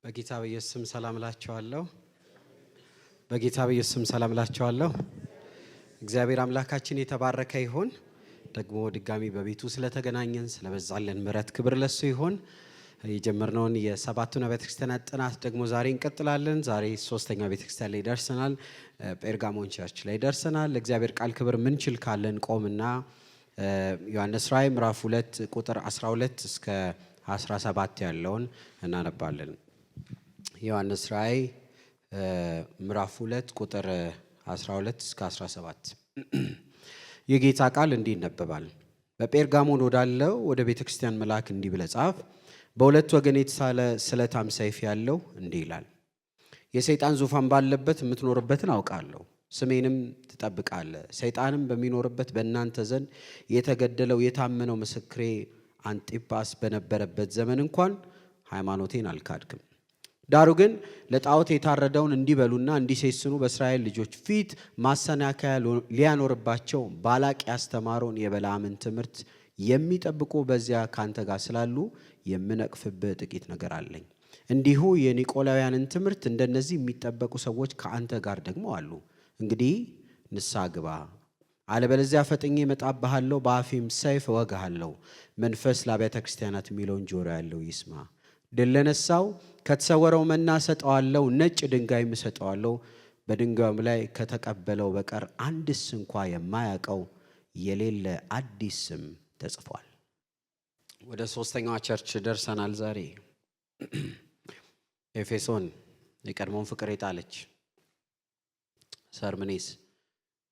በጌታ በኢየሱስ ስም ሰላም ላችኋለሁ። በጌታ በኢየሱስ ስም ሰላም ላችኋለሁ። እግዚአብሔር አምላካችን የተባረከ ይሁን። ደግሞ ድጋሚ በቤቱ ስለተገናኘን ስለበዛለን ምሕረት ክብር ለሱ ይሁን። የጀመርነውን የሰባቱን ቤተክርስቲያናት ጥናት ደግሞ ዛሬ እንቀጥላለን። ዛሬ ሶስተኛው ቤተክርስቲያን ላይ ደርሰናል። ጴርጋሞን ቸርች ላይ ደርሰናል። ለእግዚአብሔር ቃል ክብር ምንችል ካለን ቆምና ዮሐንስ ራእይ ምዕራፍ 2 ቁጥር 12 እስከ 17 ያለውን እናነባለን። ዮሐንስ ራእይ ምዕራፍ 2 ቁጥር 12 እስከ 17 የጌታ ቃል እንዲህ ይነበባል። በጴርጋሞን ወዳለው ወደ ቤተክርስቲያን መልአክ እንዲህ ብለህ ጻፍ። በሁለት ወገን የተሳለ ስለታም ሰይፍ ያለው እንዲህ ይላል። የሰይጣን ዙፋን ባለበት የምትኖርበትን አውቃለሁ። ስሜንም ትጠብቃለህ። ሰይጣንም በሚኖርበት በእናንተ ዘንድ የተገደለው የታመነው ምስክሬ አንጢጳስ በነበረበት ዘመን እንኳን ሃይማኖቴን አልካድክም። ዳሩ ግን ለጣዖት የታረደውን እንዲበሉና እንዲሴስኑ በእስራኤል ልጆች ፊት ማሰናከያ ሊያኖርባቸው ባላቅ ያስተማረውን የበለዓምን ትምህርት የሚጠብቁ በዚያ ካንተ ጋር ስላሉ የምነቅፍብህ ጥቂት ነገር አለኝ። እንዲሁ የኒቆላውያንን ትምህርት እንደነዚህ የሚጠበቁ ሰዎች ከአንተ ጋር ደግሞ አሉ። እንግዲህ ንስሐ ግባ፣ አለበለዚያ ፈጥኜ እመጣብሃለሁ፣ በአፌም ሰይፍ እወጋሃለሁ። መንፈስ ለአብያተ ክርስቲያናት የሚለውን ጆሮ ያለው ይስማ። ድል ለነሳው ከተሰወረው መና እሰጠዋለሁ፣ ነጭ ድንጋይም እሰጠዋለሁ። በድንጋዩም ላይ ከተቀበለው በቀር አንድስ እንኳ የማያውቀው የሌለ አዲስ ስም ተጽፏል። ወደ ሶስተኛዋ ቸርች ደርሰናል። ዛሬ ኤፌሶን የቀድሞውን ፍቅር የጣለች ሰርምኔስ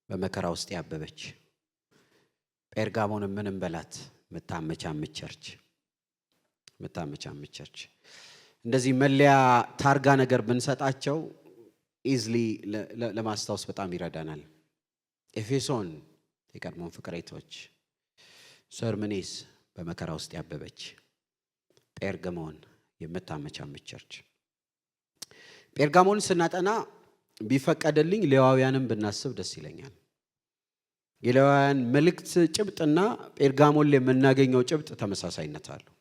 በመከራ ውስጥ ያበበች፣ ጴርጋሞን ምን እንበላት ምታመቻምች ቸርች። እንደዚህ መለያ ታርጋ ነገር ብንሰጣቸው ኢዝሊ ለማስታወስ በጣም ይረዳናል። ኤፌሶን የቀድሞውን ፍቅር የጣለች፣ ሰርምኔስ በመከራ ውስጥ ያበበች፣ ጴርጋሞን የምታመቻምች ቸርች። ጴርጋሞን ስናጠና ቢፈቀደልኝ ሌዋውያንም ብናስብ ደስ ይለኛል። የሌዋውያን መልእክት ጭብጥና ጴርጋሞን ላይ የምናገኘው ጭብጥ ተመሳሳይነት አለው።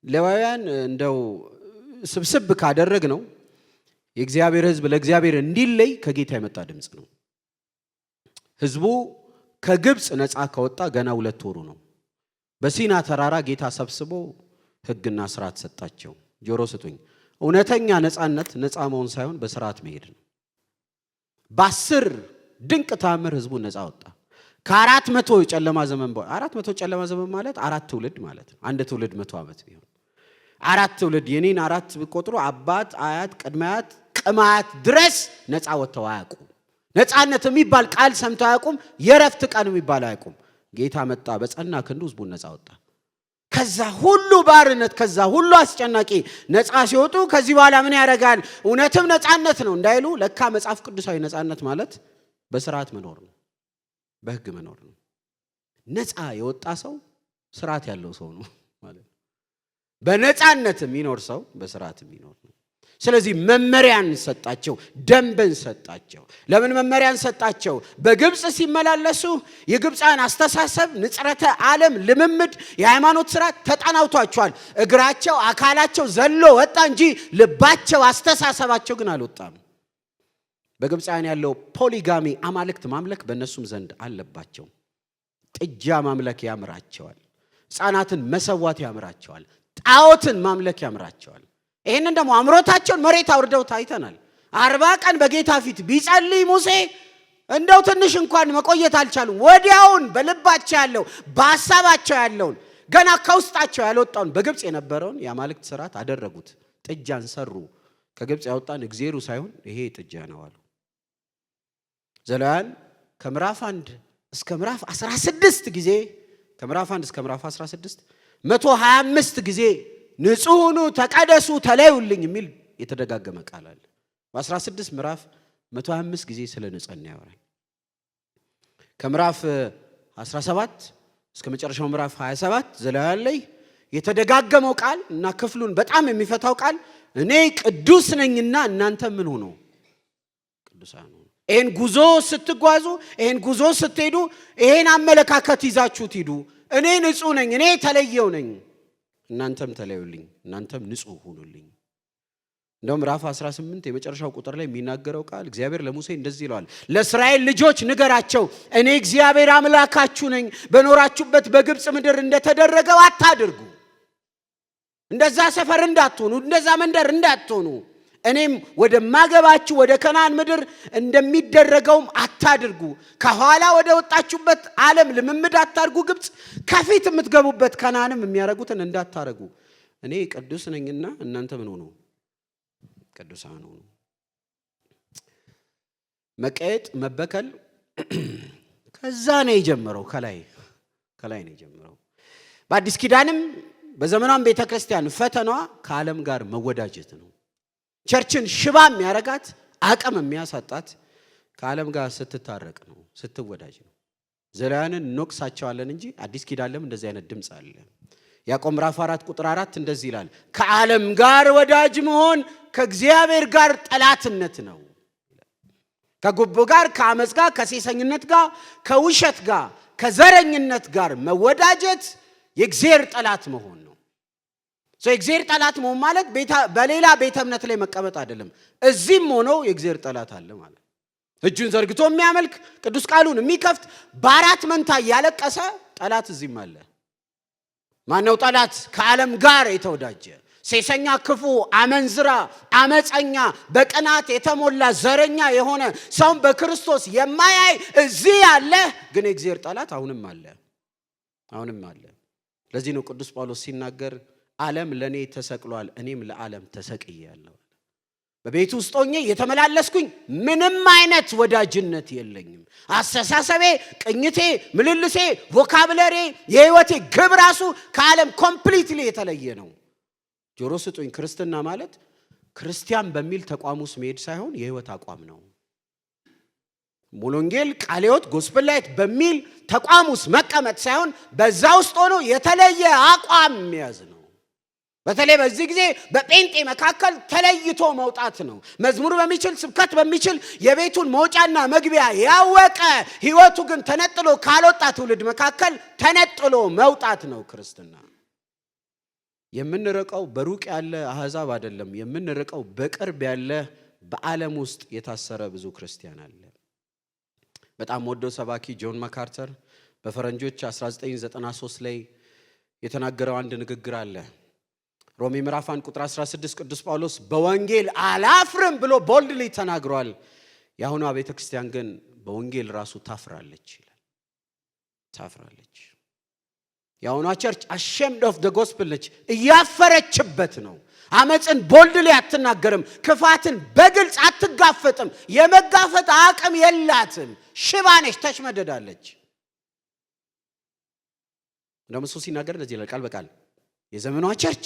ሌዋውያን እንደው ስብስብ ካደረግ ነው የእግዚአብሔር ሕዝብ ለእግዚአብሔር እንዲለይ ከጌታ የመጣ ድምፅ ነው። ሕዝቡ ከግብፅ ነፃ ከወጣ ገና 2 ወሩ ነው። በሲና ተራራ ጌታ ሰብስቦ ሕግና ስርዓት ሰጣቸው። ጆሮ ስጡኝ። እውነተኛ ነፃነት ነፃ መሆን ሳይሆን በስርዓት መሄድ ነው። በ10 ድንቅ ታምር ሕዝቡን ነፃ ወጣ። ከ400 ጨለማ ዘመን 400 ጨለማ ዘመን ማለት 4 ትውልድ ማለት ነው። አንድ ትውልድ 100 ዓመት ቢሆን 4 ትውልድ የኔን 4 ቢቆጥሩ አባት፣ አያት፣ ቅድማያት፣ ቅማያት ድረስ ነፃ ወጥተው አያውቁም። ነፃነት የሚባል ቃል ሰምተው አያውቁም። የረፍት ቀን የሚባል አያውቁም። ጌታ መጣ፣ በጸና ክንዱ ሕዝቡን ነፃ ወጣ። ከዛ ሁሉ ባርነት፣ ከዛ ሁሉ አስጨናቂ ነፃ ሲወጡ ከዚህ በኋላ ምን ያደርጋል? እውነትም ነፃነት ነው እንዳይሉ ለካ መጽሐፍ ቅዱሳዊ ነፃነት ማለት በስርዓት መኖር ነው፣ በህግ መኖር ነው። ነፃ የወጣ ሰው ስርዓት ያለው ሰው ነው ማለት ነው። በነፃነት የሚኖር ሰው በስርዓት የሚኖር ነው። ስለዚህ መመሪያን ሰጣቸው፣ ደንብን ሰጣቸው። ለምን መመሪያን ሰጣቸው? በግብፅ ሲመላለሱ የግብፃን አስተሳሰብ፣ ንጽረተ ዓለም፣ ልምምድ፣ የሃይማኖት ስርዓት ተጠናውቷቸዋል። እግራቸው፣ አካላቸው ዘሎ ወጣ እንጂ ልባቸው፣ አስተሳሰባቸው ግን አልወጣም። በግብፃውያን ያለው ፖሊጋሚ አማልክት ማምለክ በእነሱም ዘንድ አለባቸው። ጥጃ ማምለክ ያምራቸዋል። ሕፃናትን መሰዋት ያምራቸዋል። ጣዖትን ማምለክ ያምራቸዋል። ይህንን ደግሞ አምሮታቸውን መሬት አውርደው ታይተናል። 40 ቀን በጌታ ፊት ቢጸልይ ሙሴ እንደው ትንሽ እንኳን መቆየት አልቻሉም። ወዲያውን በልባቸው ያለው በሐሳባቸው ያለውን ገና ከውስጣቸው ያልወጣውን በግብፅ የነበረውን የአማልክት ስርዓት አደረጉት። ጥጃን ሰሩ። ከግብፅ ያወጣን እግዚአብሔር ሳይሆን ይሄ ጥጃ ነው አሉ። ዘሌዋውያን ከምዕራፍ 1 እስከ ምዕራፍ 16 ጊዜ ከምዕራፍ 1 እስከ ምዕራፍ 16 125 ጊዜ ንጹህ ሁኑ፣ ተቀደሱ፣ ተለዩልኝ የሚል የተደጋገመ ቃል አለ። በ16 ምዕራፍ 125 ጊዜ ስለ ንጽህና ያወራል። ከምዕራፍ 17 እስከ መጨረሻው ምዕራፍ 27 ዘሌዋውያን ላይ የተደጋገመው ቃል እና ክፍሉን በጣም የሚፈታው ቃል እኔ ቅዱስ ነኝና እናንተ ምን ሆኖ ቅዱሳን ሁኑ። ይሄን ጉዞ ስትጓዙ፣ ይሄን ጉዞ ስትሄዱ፣ ይሄን አመለካከት ይዛችሁት ሂዱ። እኔ ንጹህ ነኝ፣ እኔ ተለየው ነኝ። እናንተም ተለዩልኝ፣ እናንተም ንጹህ ሁኑልኝ። እንደውም ምዕራፍ 18 የመጨረሻው ቁጥር ላይ የሚናገረው ቃል እግዚአብሔር ለሙሴ እንደዚህ ይለዋል፣ ለእስራኤል ልጆች ንገራቸው፣ እኔ እግዚአብሔር አምላካችሁ ነኝ። በኖራችሁበት በግብፅ ምድር እንደተደረገው አታድርጉ። እንደዛ ሰፈር እንዳትሆኑ፣ እንደዛ መንደር እንዳትሆኑ፣ እኔም ወደ ማገባችሁ ወደ ከነዓን ምድር እንደሚደረገውም አታድርጉ። ከኋላ ወደ ወጣችሁበት ዓለም ልምምድ አታድርጉ። ግብፅ ከፊት የምትገቡበት ከነዓንም የሚያረጉትን እንዳታረጉ። እኔ ቅዱስ ነኝና እናንተ ምን ሆኑ? ቅዱሳን ሆኑ። መቀየጥ መበከል ከዛ ነው የጀመረው። ከላይ ነው የጀመረው። በአዲስ ኪዳንም በዘመኗም ቤተክርስቲያን ፈተናዋ ከዓለም ጋር መወዳጀት ነው። ቸርችን ሽባ የሚያረጋት አቅም የሚያሳጣት ከዓለም ጋር ስትታረቅ ነው፣ ስትወዳጅ ነው። ዘላያንን እንወቅሳቸዋለን እንጂ አዲስ ኪዳንም እንደዚህ አይነት ድምፅ አለ። ያዕቆብ ምዕራፍ 4 ቁጥር 4 እንደዚህ ይላል፣ ከዓለም ጋር ወዳጅ መሆን ከእግዚአብሔር ጋር ጠላትነት ነው። ከጉቦ ጋር፣ ከአመፅ ጋር፣ ከሴሰኝነት ጋር፣ ከውሸት ጋር፣ ከዘረኝነት ጋር መወዳጀት የእግዚአብሔር ጠላት መሆን ነው። የእግዚአብሔር ጠላት መሆን ማለት በሌላ ቤተ እምነት ላይ መቀመጥ አይደለም። እዚህም ሆኖ የእግዚአብሔር ጠላት አለ ማለት። እጁን ዘርግቶ የሚያመልክ ቅዱስ ቃሉን የሚከፍት በአራት መንታ እያለቀሰ ጠላት እዚህም አለ። ማነው ጠላት? ከዓለም ጋር የተወዳጀ ሴሰኛ፣ ክፉ፣ አመንዝራ፣ አመፀኛ፣ በቅናት የተሞላ ዘረኛ የሆነ ሰውን በክርስቶስ የማያይ እዚህ ያለ ግን የእግዚአብሔር ጠላት አሁንም አለ። ለዚህ ነው ቅዱስ ጳውሎስ ሲናገር ዓለም ለኔ ተሰቅሏል፣ እኔም ለዓለም ተሰቅያለሁ። በቤት ውስጥ ሆኜ የተመላለስኩኝ ምንም አይነት ወዳጅነት የለኝም። አስተሳሰቤ፣ ቅኝቴ፣ ምልልሴ፣ ቮካብለሬ፣ የህይወቴ ግብ ራሱ ከዓለም ኮምፕሊትሊ የተለየ ነው። ጆሮ ስጡኝ። ክርስትና ማለት ክርስቲያን በሚል ተቋም ውስጥ መሄድ ሳይሆን የህይወት አቋም ነው። ሙሉ ወንጌል፣ ቃለ ሕይወት፣ ጎስፐል ላይት በሚል ተቋም ውስጥ መቀመጥ ሳይሆን በዛ ውስጥ ሆኖ የተለየ አቋም የሚያዝ ነው። በተለይ በዚህ ጊዜ በጴንጤ መካከል ተለይቶ መውጣት ነው። መዝሙር በሚችል ስብከት በሚችል የቤቱን መውጫና መግቢያ ያወቀ ህይወቱ ግን ተነጥሎ ካልወጣ ትውልድ መካከል ተነጥሎ መውጣት ነው ክርስትና። የምንርቀው በሩቅ ያለ አህዛብ አይደለም። የምንርቀው በቅርብ ያለ በዓለም ውስጥ የታሰረ ብዙ ክርስቲያን አለ። በጣም ወዶ ሰባኪ ጆን ማካርተር በፈረንጆች 1993 ላይ የተናገረው አንድ ንግግር አለ። ሮሜ ምዕራፍ 1 ቁጥር 16 ቅዱስ ጳውሎስ በወንጌል አላፍርም ብሎ ቦልድሊ ተናግሯል። የአሁኗ ቤተክርስቲያን ግን በወንጌል ራሱ ታፍራለች ይላል። ታፍራለች። የአሁኗ ቸርች ashamed of the gospel ነች፣ እያፈረችበት ነው። አመፅን ቦልድሊ አትናገርም፣ ክፋትን በግልጽ አትጋፈጥም፣ የመጋፈጥ አቅም የላትም። ሽባ ነች፣ ተሽመደዳለች። እንደውም እሱ ሲናገር እንደዚህ ይላል ቃል በቃል የዘመኗ ቸርች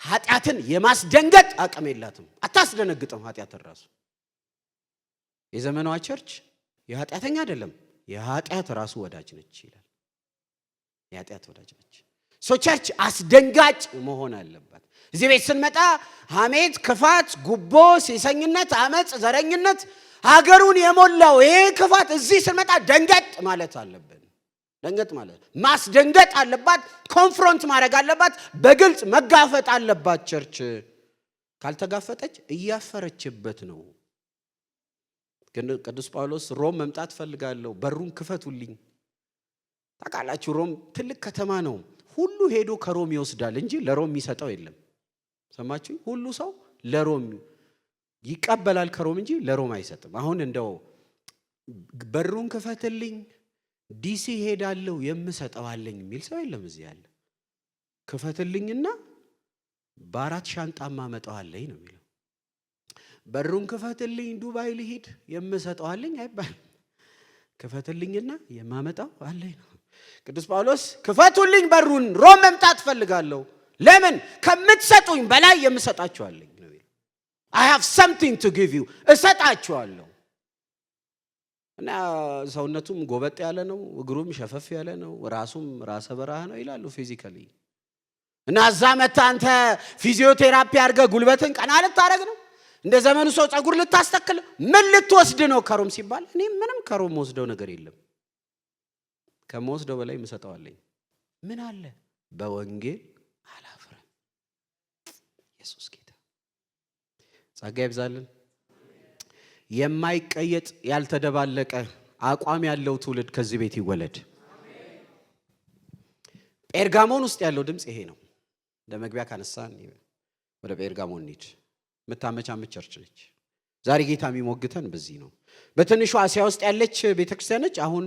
ኃጢአትን የማስደንገጥ አቅም የላትም፣ አታስደነግጥም ኃጢአትን ራሱ። የዘመኗ ቸርች የኃጢአተኛ አይደለም የኃጢአት ራሱ ወዳጅ ነች ይላል። የኃጢአት ወዳጅ ነች። ቸርች አስደንጋጭ መሆን አለባት። እዚህ ቤት ስንመጣ ሐሜት፣ ክፋት፣ ጉቦ፣ ሴሰኝነት፣ አመፅ፣ ዘረኝነት ሀገሩን የሞላው ይሄ ክፋት እዚህ ስንመጣ ደንገጥ ማለት አለብን። ደንገጥ ማለት ማስደንገጥ አለባት፣ ኮንፍሮንት ማድረግ አለባት፣ በግልጽ መጋፈጥ አለባት። ቸርች ካልተጋፈጠች እያፈረችበት ነው። ግን ቅዱስ ጳውሎስ ሮም መምጣት ፈልጋለሁ፣ በሩን ክፈቱልኝ። ታውቃላችሁ ሮም ትልቅ ከተማ ነው። ሁሉ ሄዶ ከሮም ይወስዳል እንጂ ለሮም የሚሰጠው የለም። ሰማችሁ? ሁሉ ሰው ለሮም ይቀበላል ከሮም እንጂ ለሮም አይሰጥም። አሁን እንደው በሩን ክፈትልኝ ዲሲ ሄዳለሁ የምሰጠው አለኝ የሚል ሰው የለም እዚህ ያለ። ክፈትልኝና በአራት ሻንጣማ መጣው አለኝ ነው የሚለው። በሩን ክፈትልኝ ዱባይ ልሂድ የምሰጠው አለኝ አይባልም። ክፈትልኝና የማመጣው አለኝ ነው። ቅዱስ ጳውሎስ ክፈቱልኝ በሩን ሮም መምጣት ፈልጋለሁ፣ ለምን ከምትሰጡኝ በላይ የምሰጣችሁ አለኝ ነው የሚለው። I have something to give you እሰጣችኋለሁ። እና ሰውነቱም ጎበጥ ያለ ነው፣ እግሩም ሸፈፍ ያለ ነው፣ ራሱም ራሰ በረሃ ነው ይላሉ ፊዚካሊ። እና እዛ መጣ አንተ ፊዚዮቴራፒ አድርገህ ጉልበትን ቀና ልታረግ ነው? እንደ ዘመኑ ሰው ጸጉር ልታስተክል ምን ልትወስድ ነው ከሮም ሲባል እኔ ምንም ከሮም ወስደው ነገር የለም፣ ከመወስደው በላይ ምሰጠዋለኝ። ምን አለ? በወንጌል አላፍርም። ኢየሱስ ጌታ። ጸጋ ይብዛልን። የማይቀየጥ ያልተደባለቀ አቋም ያለው ትውልድ ከዚህ ቤት ይወለድ። ጴርጋሞን ውስጥ ያለው ድምፅ ይሄ ነው። ለመግቢያ ካነሳን ወደ ጴርጋሞን እንሂድ። የምታመቻመች ቸርች ነች። ዛሬ ጌታ የሚሞግተን በዚህ ነው። በትንሹ እስያ ውስጥ ያለች ቤተክርስቲያን ነች። አሁን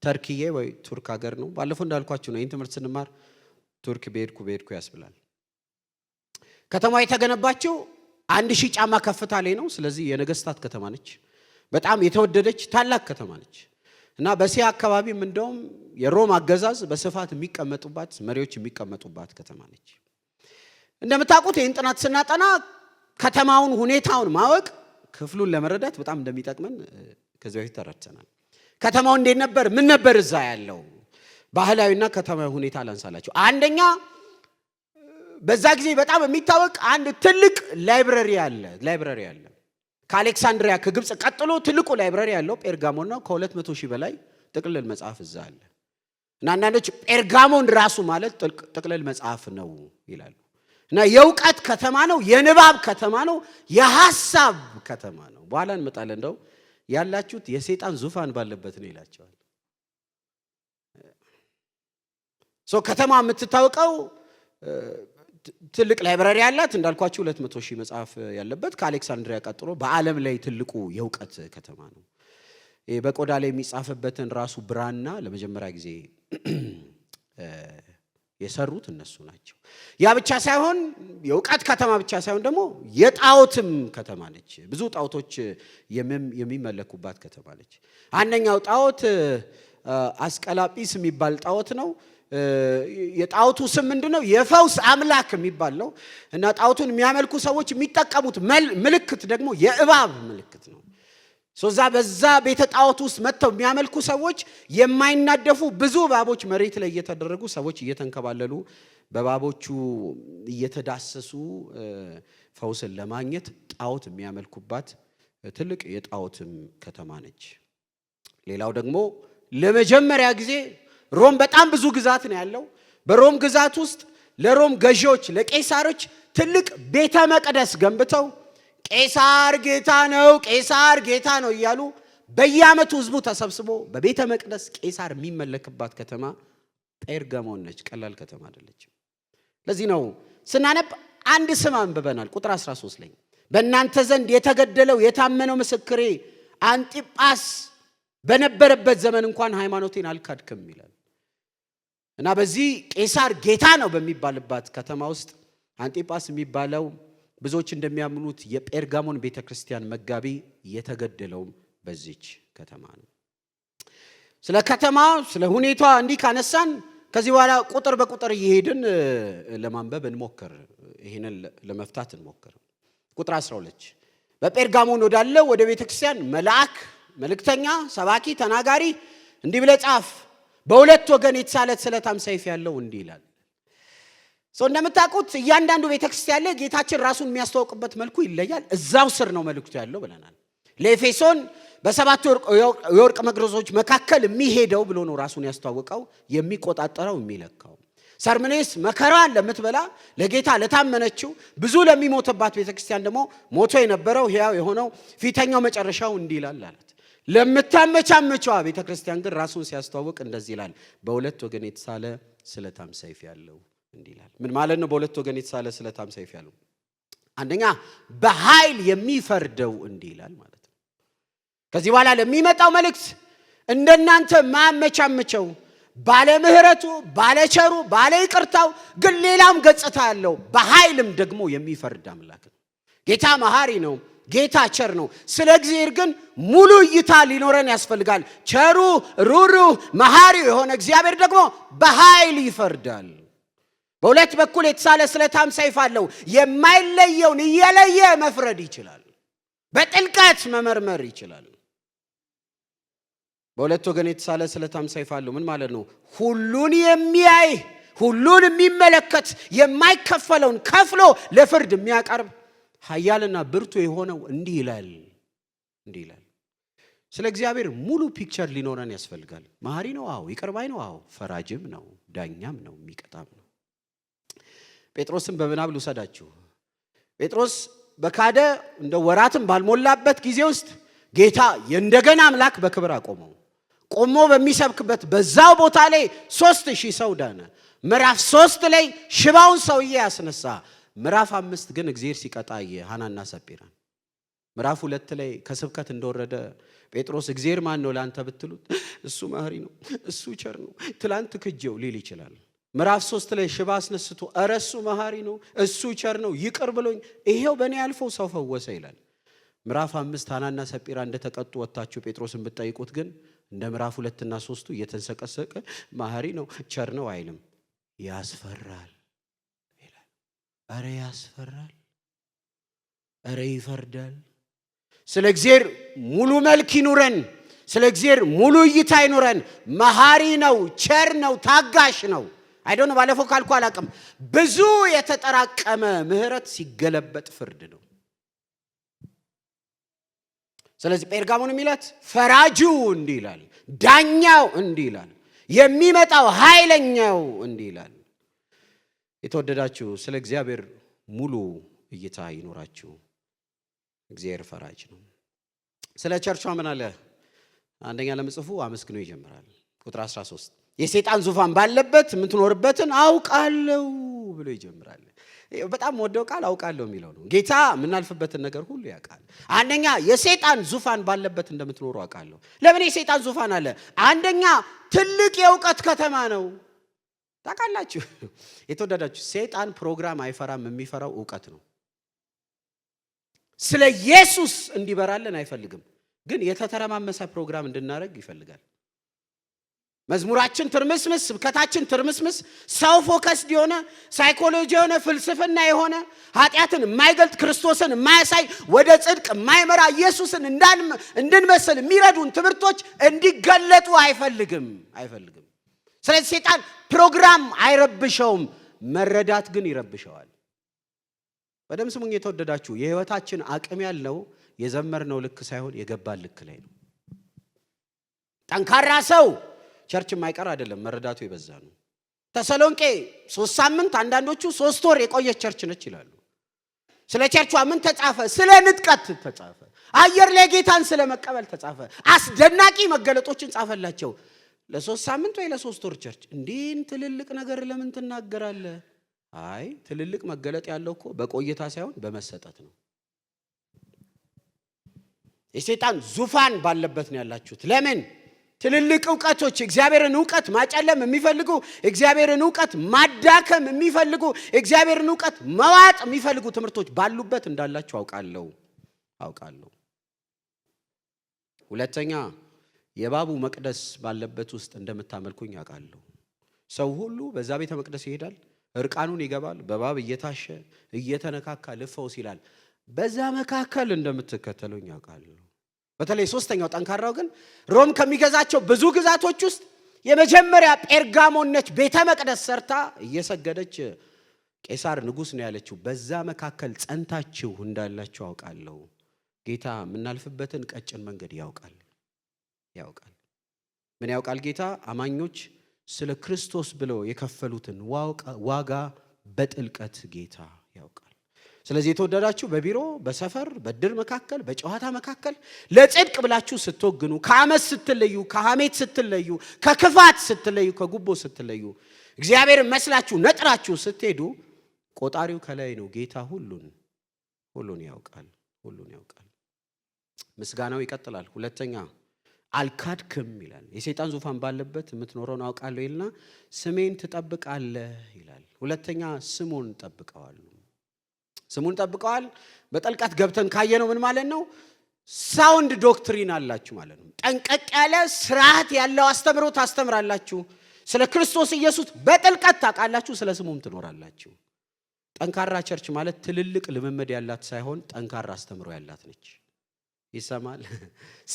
ተርኪዬ ወይ ቱርክ ሀገር ነው። ባለፈው እንዳልኳችሁ ነው። ይህን ትምህርት ስንማር ቱርክ በሄድኩ ያስብላል። ከተማዋ የተገነባችው 1000 ጫማ ከፍታ ላይ ነው። ስለዚህ የነገስታት ከተማ ነች። በጣም የተወደደች ታላቅ ከተማ ነች እና በእስያ አካባቢም እንደውም የሮም አገዛዝ በስፋት የሚቀመጡባት መሪዎች የሚቀመጡባት ከተማ ነች። እንደምታውቁት ይህን ጥናት ስናጠና ከተማውን ሁኔታውን ማወቅ ክፍሉን ለመረዳት በጣም እንደሚጠቅመን ከዚህ በፊት ተረድተናል። ከተማው እንዴት ነበር? ምን ነበር እዛ ያለው ባህላዊና ከተማዊ ሁኔታ ላንሳላችሁ። አንደኛ በዛ ጊዜ በጣም የሚታወቅ አንድ ትልቅ ላይብረሪ አለ። ከአሌክሳንድሪያ ከግብጽ ቀጥሎ ትልቁ ላይብረሪ ያለው ጴርጋሞን ነው። ከ200,000 በላይ ጥቅልል መጽሐፍ እዛ አለ እና አንዳንዶች ጴርጋሞን ራሱ ማለት ጥቅልል መጽሐፍ ነው ይላሉ። እና የእውቀት ከተማ ነው፣ የንባብ ከተማ ነው፣ የሐሳብ ከተማ ነው። በኋላ እንመጣለን። እንደው ያላችሁት የሰይጣን ዙፋን ባለበት ነው ይላቸዋል። ከተማ የምትታወቀው ትልቅ ላይብረሪ ያላት እንዳልኳችሁ 200,000 መጽሐፍ ያለበት ከአሌክሳንድሪያ ቀጥሎ በዓለም ላይ ትልቁ የእውቀት ከተማ ነው። በቆዳ ላይ የሚጻፍበትን ራሱ ብራና ለመጀመሪያ ጊዜ የሰሩት እነሱ ናቸው። ያ ብቻ ሳይሆን የእውቀት ከተማ ብቻ ሳይሆን ደግሞ የጣዖትም ከተማ ነች። ብዙ ጣዖቶች የሚመለኩባት ከተማ ነች። አንደኛው ጣዖት አስቀላጲስ የሚባል ጣዖት ነው። የጣዖቱ ስም ምንድነው? የፈውስ አምላክ የሚባል ነው እና ጣዖቱን የሚያመልኩ ሰዎች የሚጠቀሙት ምልክት ደግሞ የእባብ ምልክት ነው። በዛ ቤተ ጣዖት ውስጥ መጥተው የሚያመልኩ ሰዎች የማይናደፉ ብዙ እባቦች መሬት ላይ እየተደረጉ ሰዎች እየተንከባለሉ በእባቦቹ እየተዳሰሱ ፈውስን ለማግኘት ጣዖት የሚያመልኩባት ትልቅ የጣዖትም ከተማ ነች። ሌላው ደግሞ ለመጀመሪያ ጊዜ ሮም በጣም ብዙ ግዛት ነው ያለው። በሮም ግዛት ውስጥ ለሮም ገዢዎች ለቄሳሮች ትልቅ ቤተ መቅደስ ገንብተው ቄሳር ጌታ ነው፣ ቄሳር ጌታ ነው እያሉ በየዓመቱ ህዝቡ ተሰብስቦ በቤተ መቅደስ ቄሳር የሚመለክባት ከተማ ጴርጋሞን ነች። ቀላል ከተማ አይደለችም። ለዚህ ነው ስናነብ አንድ ስም አንብበናል። ቁጥር 13 ላይ በእናንተ ዘንድ የተገደለው የታመነው ምስክሬ አንጢጳስ በነበረበት ዘመን እንኳን ሃይማኖቴን አልካድክም ይላል እና በዚህ ቄሳር ጌታ ነው በሚባልባት ከተማ ውስጥ አንጢጳስ የሚባለው ብዙዎች እንደሚያምኑት የጴርጋሞን ቤተክርስቲያን መጋቢ የተገደለውም በዚች ከተማ ነው። ስለ ከተማ ስለ ሁኔታ እንዲህ ካነሳን ከዚህ በኋላ ቁጥር በቁጥር እየሄድን ለማንበብ እንሞክር። ይሄንን ለመፍታት እንሞክር። ቁጥር 12 በጴርጋሞን ወዳለው ወደ ቤተክርስቲያን መልእክተኛ፣ ሰባኪ፣ ተናጋሪ እንዲህ ብለህ ጻፍ፣ በሁለት ወገን የተሳለ ስለታም ሰይፍ ያለው እንዲህ ይላል። እንደምታውቁት እያንዳንዱ ቤተክርስቲያን ላይ ጌታችን ራሱን የሚያስተዋውቅበት መልኩ ይለያል። እዛው ስር ነው መልእክቱ ያለው ብለናል። ለኤፌሶን በ7 የወርቅ መቅረዞች መካከል የሚሄደው ብሎ ነው ራሱን ያስተዋወቀው፣ የሚቆጣጠረው፣ የሚለካው። ሰርምኔስ መከራን ለምትበላ ለጌታ ለታመነችው ብዙ ለሚሞትባት ቤተክርስቲያን ደግሞ ሞቶ የነበረው ሕያው የሆነው ፊተኛው መጨረሻው እንዲህ ይላል አላት። ለምታመቻመቸዋ ቤተክርስቲያን ግን ራሱን ሲያስተዋውቅ እንደዚህ ይላል፣ በሁለት ወገን የተሳለ ስለታም ሰይፍ ያለው እንዲህ ይላል። ምን ማለት ነው? በሁለት ወገን የተሳለ ስለታም ሰይፍ ያለው አንደኛ በኃይል የሚፈርደው እንዲህ ይላል ማለት ነው። ከዚህ በኋላ ለሚመጣው መልእክት እንደናንተ ማመቻመቸው ባለ ምህረቱ፣ ባለ ቸሩ፣ ባለ ይቅርታው ግን ሌላም ገጽታ ያለው በኃይልም ደግሞ የሚፈርድ አምላክ ነው። ጌታ መሐሪ ነው። ጌታ ቸር ነው። ስለ እግዚአብሔር ግን ሙሉ እይታ ሊኖረን ያስፈልጋል። ቸሩ ሩሩህ መሐሪ የሆነ እግዚአብሔር ደግሞ በኃይል ይፈርዳል። በሁለት በኩል የተሳለ ስለታም ሰይፍ አለው። የማይለየውን እየለየ መፍረድ ይችላል። በጥልቀት መመርመር ይችላል። በሁለት ወገን የተሳለ ስለታም ሰይፍ አለው ምን ማለት ነው? ሁሉን የሚያይ ሁሉን የሚመለከት የማይከፈለውን ከፍሎ ለፍርድ የሚያቀርብ ኃያልና ብርቱ የሆነው እንዲህ ይላል። ስለ እግዚአብሔር ሙሉ ፒክቸር ሊኖረን ያስፈልጋል። መሐሪ ነው፣ አዎ። ይቅር ባይ ነው፣ አዎ። ፈራጅም ነው፣ ዳኛም ነው፣ የሚቀጣም ነው። ጴጥሮስን በምናብ ልውሰዳችሁ። ጴጥሮስ በካደ እንደ ወራትም ባልሞላበት ጊዜ ውስጥ ጌታ የእንደገና አምላክ በክብር አቆመው። ቆሞ በሚሰብክበት በዛው ቦታ ላይ 3000 ሰው ዳነ። ምዕራፍ 3 ላይ ሽባውን ሰውዬ ያስነሳ። ምዕራፍ 5 ግን እግዚአብሔር ሲቀጣ ሐናና ሰጲራን። ምዕራፍ 2 ላይ ከስብከት እንደወረደ ጴጥሮስ እግዚአብሔር ማን ነው ላንተ ብትሉት እሱ መሐሪ ነው፣ እሱ ቸር ነው፣ ትላንት ክጄው ሊል ይችላል። ምዕራፍ 3 ላይ ሽባ አስነስቶ ኧረ እሱ መሐሪ ነው፣ እሱ ቸር ነው፣ ይቅር ብሎኝ ይሄው በእኔ አልፎ ሰው ፈወሰ ይላል። ምዕራፍ 5 ሐናና ሰጲራ እንደተቀጡ ወጣችሁ ጴጥሮስን ብትጠይቁት ግን እንደ ምዕራፍ 2 እና 3 እየተንሰቀሰቀ መሐሪ ነው ቸር ነው አይልም። ያስፈራል ይላል። ኧረ ያስፈራል፣ ኧረ ይፈርዳል። ስለ እግዚአብሔር ሙሉ መልክ ይኑረን፣ ስለ እግዚአብሔር ሙሉ እይታ ይኑረን። መሐሪ ነው፣ ቸር ነው፣ ታጋሽ ነው። አይዶን ባለፈው ካልኩ አላቅም። ብዙ የተጠራቀመ ምህረት ሲገለበጥ ፍርድ ነው። ስለዚህ ጴርጋሞን የሚላት ፈራጁ እንዲህ ይላል፣ ዳኛው እንዲህ ይላል፣ የሚመጣው ኃይለኛው እንዲህ ይላል። የተወደዳችሁ ስለ እግዚአብሔር ሙሉ እይታ ይኖራችሁ። እግዚአብሔር ፈራጅ ነው። ስለ ቸርቿ ምን አለ? አንደኛ ለምጽፉ አመስግኖ ይጀምራል። ቁጥር 13 የሰይጣን ዙፋን ባለበት የምትኖርበትን አውቃለሁ ብሎ ይጀምራል። በጣም ወደው ቃል አውቃለሁ የሚለው ነው። ጌታ የምናልፍበትን ነገር ሁሉ ያውቃል። አንደኛ የሰይጣን ዙፋን ባለበት እንደምትኖሩ አውቃለሁ። ለምን የሰይጣን ዙፋን አለ? አንደኛ ትልቅ የእውቀት ከተማ ነው። ታውቃላችሁ የተወደዳችሁ ሰይጣን ፕሮግራም አይፈራም፣ የሚፈራው እውቀት ነው። ስለ ኢየሱስ እንዲበራልን አይፈልግም፣ ግን የተተረማመሰ ፕሮግራም እንድናደርግ ይፈልጋል። መዝሙራችን ትርምስምስ፣ ስብከታችን ትርምስምስ፣ ሰው ፎከስ የሆነ ሳይኮሎጂ የሆነ ፍልስፍና የሆነ ኃጢአትን የማይገልጥ ክርስቶስን የማያሳይ ወደ ጽድቅ የማይመራ ኢየሱስን እንድንመስል የሚረዱን ትምህርቶች እንዲገለጡ አይፈልግም። ስለዚህ ሰይጣን ፕሮግራም አይረብሸውም፣ መረዳት ግን ይረብሸዋል። በደም ስሙኝ የተወደዳችሁ፣ የህይወታችን አቅም ያለው የዘመርነው ልክ ሳይሆን የገባን ልክ ላይ ነው። ጠንካራ ሰው ቸርች የማይቀር አይደለም፣ መረዳቱ የበዛ ነው። ተሰሎንቄ 3 ሳምንት አንዳንዶቹ 3 ወር የቆየች ቸርች ነች ይላሉ። ስለ ቸርቿ ምን ተጻፈ? ስለ ንጥቀት ተጻፈ። አየር ላይ ጌታን ስለ መቀበል ተጻፈ። አስደናቂ መገለጦችን ጻፈላቸው። ለ3 ሳምንት ወይ ለ3 ወር ቸርች እንዲህን ትልልቅ ነገር ለምን ትናገራለህ? አይ ትልልቅ መገለጥ ያለው እኮ በቆይታ ሳይሆን በመሰጠት ነው። የሰይጣን ዙፋን ባለበት ነው ያላችሁት። ለምን? ትልልቅ ዕውቀቶች እግዚአብሔርን ዕውቀት ማጨለም የሚፈልጉ፣ እግዚአብሔርን ዕውቀት ማዳከም የሚፈልጉ፣ እግዚአብሔርን ዕውቀት መዋጥ የሚፈልጉ ትምህርቶች ባሉበት እንዳላችሁ አውቃለሁ። ሁለተኛ የባቡ መቅደስ ባለበት ውስጥ እንደምታመልኩኝ አውቃለሁ። ሰው ሁሉ በዛ ቤተ መቅደስ ይሄዳል፣ እርቃኑን ይገባል፣ በባብ እየታሸ እየተነካካ ልፈውስ ይላል። በዛ መካከል እንደምትከተሉኝ አውቃለሁ። በተለይ ሶስተኛው ጠንካራው ግን ሮም ከሚገዛቸው ብዙ ግዛቶች ውስጥ የመጀመሪያ ጴርጋሞን ነች። ቤተ መቅደስ ሰርታ እየሰገደች ቄሳር ንጉሥ ነው ያለችው። በዛ መካከል ጸንታችሁ እንዳላችሁ አውቃለሁ። ጌታ የምናልፍበትን ቀጭን መንገድ ያውቃል። ምን ያውቃል ጌታ? አማኞች ስለ ክርስቶስ ብለው የከፈሉትን ዋጋ በጥልቀት ጌታ ያውቃል። ስለዚህ የተወደዳችሁ በቢሮ በሰፈር በድር መካከል በጨዋታ መካከል ለጽድቅ ብላችሁ ስትወግኑ፣ ከአመት ስትለዩ፣ ከሐሜት ስትለዩ፣ ከክፋት ስትለዩ፣ ከጉቦ ስትለዩ፣ እግዚአብሔር መስላችሁ ነጥራችሁ ስትሄዱ ቆጣሪው ከላይ ነው። ጌታ ሁሉን ያውቃል። ምስጋናው ይቀጥላል። ሁለተኛ አልካድክም ይላል። የሰይጣን ዙፋን ባለበት የምትኖረውን አውቃለሁ ይልና ስሜን ትጠብቃለህ ይላል። ሁለተኛ ስሙን ጠብቀዋል። በጥልቀት ገብተን ካየነው ምን ማለት ነው? ሳውንድ ዶክትሪን አላችሁ ማለት ነው። ጠንቀቅ ያለ ስርዓት ያለው አስተምሮ ታስተምራላችሁ። ስለ ክርስቶስ ኢየሱስ በጥልቀት ታውቃላችሁ፣ ስለ ስሙም ትኖራላችሁ። ጠንካራ ቸርች ማለት ትልልቅ ልምምድ ያላት ሳይሆን ጠንካራ አስተምሮ ያላት ነች። ይሰማል?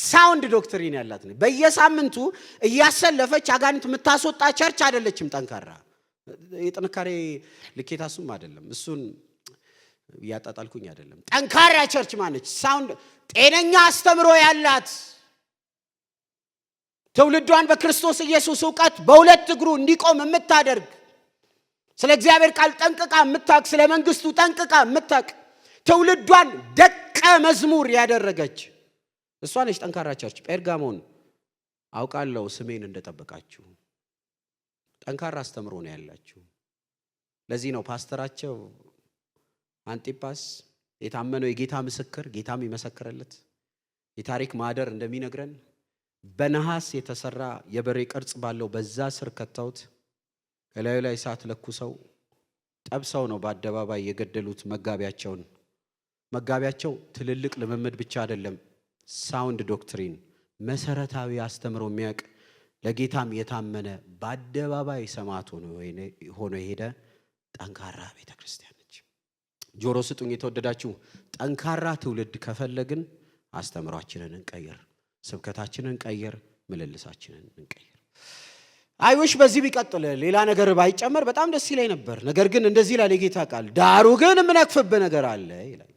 ሳውንድ ዶክትሪን ያላት ነች። በየሳምንቱ እያሰለፈች አጋንንት የምታስወጣ ቸርች አይደለችም። ጠንካራ የጥንካሬ ልኬታሱም አይደለም። እሱን ያጣጣልኩኝ አይደለም። ጠንካራ ቸርች ማነች? ሳውንድ ጤነኛ አስተምሮ ያላት፣ ትውልዷን በክርስቶስ ኢየሱስ ዕውቀት በሁለት እግሩ እንዲቆም የምታደርግ፣ ስለ እግዚአብሔር ቃል ጠንቅቃ የምታውቅ፣ ስለ መንግስቱ ጠንቅቃ የምታውቅ፣ ትውልዷን ደቀ መዝሙር ያደረገች እሷ ነች። ጠንካራ ቸርች ጴርጋሞን አውቃለሁ ስሜን እንደጠበቃችሁ ጠንካራ አስተምሮ ነው ያላችሁ። ለዚህ ነው ፓስተራቸው አንጢጳስ የታመነው የጌታ ምስክር ጌታም ይመሰክረለት የታሪክ ማህደር እንደሚነግረን በነሐስ የተሰራ የበሬ ቅርጽ ባለው በዛ ስር ከተውት እላዩ ላይ እሳት ለኩሰው ጠብሰው ነው በአደባባይ የገደሉት መጋቢያቸው ትልልቅ ልምምድ ብቻ አይደለም ሳውንድ ዶክትሪን መሰረታዊ አስተምሮ የሚያውቅ ለጌታም የታመነ በአደባባይ ሰማዕት ሆኖ የሄደ ጠንካራ ቤተክርስቲያን ነች። ጆሮ ስጡኝ የተወደዳችሁ። ጠንካራ ትውልድ ከፈለግን አስተምሯችንን እንቀይር፣ ስብከታችንን እንቀይር፣ ምልልሳችንን እንቀይር። አይውሽ በዚህ ቢቀጥል ሌላ ነገር ባይጨመር በጣም ደስ ይለኝ ነበር። ነገር ግን እንደዚህ ይላል የጌታ ቃል፣ ዳሩ ግን የምነቅፍብህ ነገር አለ ይላል።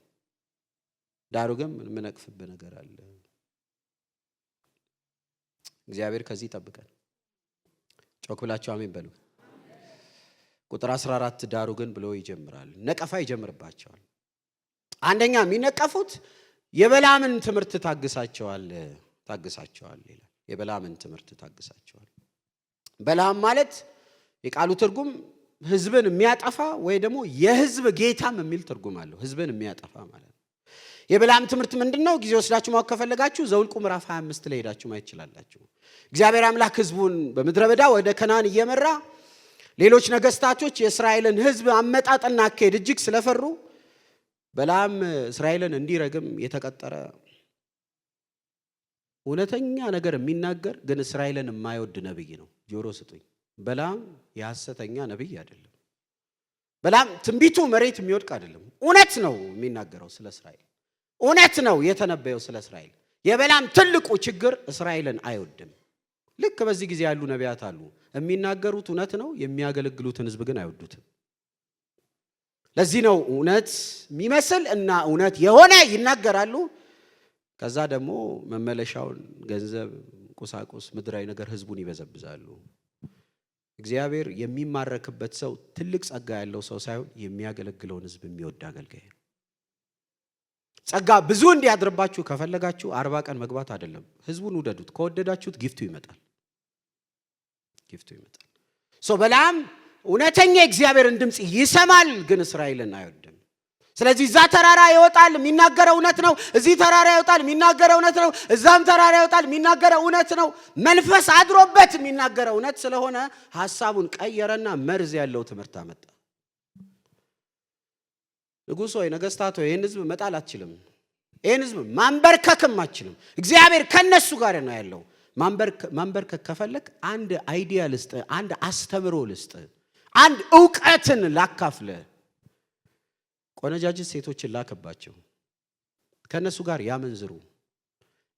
ዳሩ ግን የምነቅፍብህ ነገር አለ። እግዚአብሔር ከዚህ ይጠብቀን። ጮክ ብላችሁ አሜን በሉ። ቁጥር 14 ዳሩ ግን ብሎ ይጀምራል። ነቀፋ ይጀምርባቸዋል። አንደኛ የሚነቀፉት የበላምን ትምህርት ታግሳቸዋል ይላል። የበላምን ትምህርት ታግሳቸዋል። በላም ማለት የቃሉ ትርጉም ህዝብን የሚያጠፋ ወይ ደግሞ የህዝብ ጌታም የሚል ትርጉም አለው። ህዝብን የሚያጠፋ ማለት ነው። የበላም ትምህርት ምንድነው? ጊዜ ወስዳችሁ ማወቅ ከፈለጋችሁ ዘኍልቍ ምዕራፍ 25 ላይ ሄዳችሁ ማየት ይችላልላችሁ። እግዚአብሔር አምላክ ህዝቡን በምድረ በዳ ወደ ከነዓን እየመራ ሌሎች ነገስታቶች የእስራኤልን ህዝብ አመጣጥና አካሄድ እጅግ ስለፈሩ በላም እስራኤልን እንዲረግም የተቀጠረ እውነተኛ ነገር የሚናገር ግን እስራኤልን የማይወድ ነብይ ነው። ጆሮ ስጡኝ። በላም የሐሰተኛ ነብይ አይደለም። በላም ትንቢቱ መሬት የሚወድቅ አይደለም። እውነት ነው የሚናገረው ስለ እስራኤል። እውነት ነው የተነበየው ስለ እስራኤል። የበላም ትልቁ ችግር እስራኤልን አይወድም። ልክ በዚህ ጊዜ ያሉ ነቢያት አሉ። የሚናገሩት እውነት ነው፣ የሚያገለግሉትን ህዝብ ግን አይወዱትም። ለዚህ ነው እውነት የሚመስል እና እውነት የሆነ ይናገራሉ። ከዛ ደግሞ መመለሻውን ገንዘብ፣ ቁሳቁስ፣ ምድራዊ ነገር ህዝቡን ይበዘብዛሉ። እግዚአብሔር የሚማረክበት ሰው ትልቅ ጸጋ ያለው ሰው ሳይሆን የሚያገለግለውን ህዝብ የሚወድ አገልጋይ ነው። ጸጋ ብዙ እንዲያድርባችሁ ከፈለጋችሁ 40 ቀን መግባት አይደለም። ህዝቡን ውደዱት። ከወደዳችሁት ጊፍቱ ይመጣል። በላም እውነተኛ እግዚአብሔርን ድምጽ ይሰማል፣ ግን እስራኤልን አይወድም። ስለዚህ እዛ ተራራ ይወጣል፣ የሚናገረው እውነት ነው። እዚህ ተራራ ይወጣል፣ የሚናገረው እውነት ነው። እዛም ተራራ ይወጣል፣ የሚናገረው እውነት ነው። መንፈስ አድሮበት የሚናገረው እውነት ስለሆነ ሐሳቡን ቀየረና መርዝ ያለው ትምህርት አመጣ። ንጉሥ ሆይ፣ ነገስታት ሆይ፣ ይህን ህዝብ መጣል አትችልም። ይህን ህዝብ ማንበርከክም አትችልም። እግዚአብሔር ከነሱ ጋር ነው ያለው። ማንበርከክ ከፈለክ አንድ አይዲያ ልስጥ፣ አንድ አስተምሮ ልስጥ፣ አንድ ዕውቀትን ላካፍለ። ቆነጃጅት ሴቶችን ላከባቸው፣ ከነሱ ጋር ያመንዝሩ።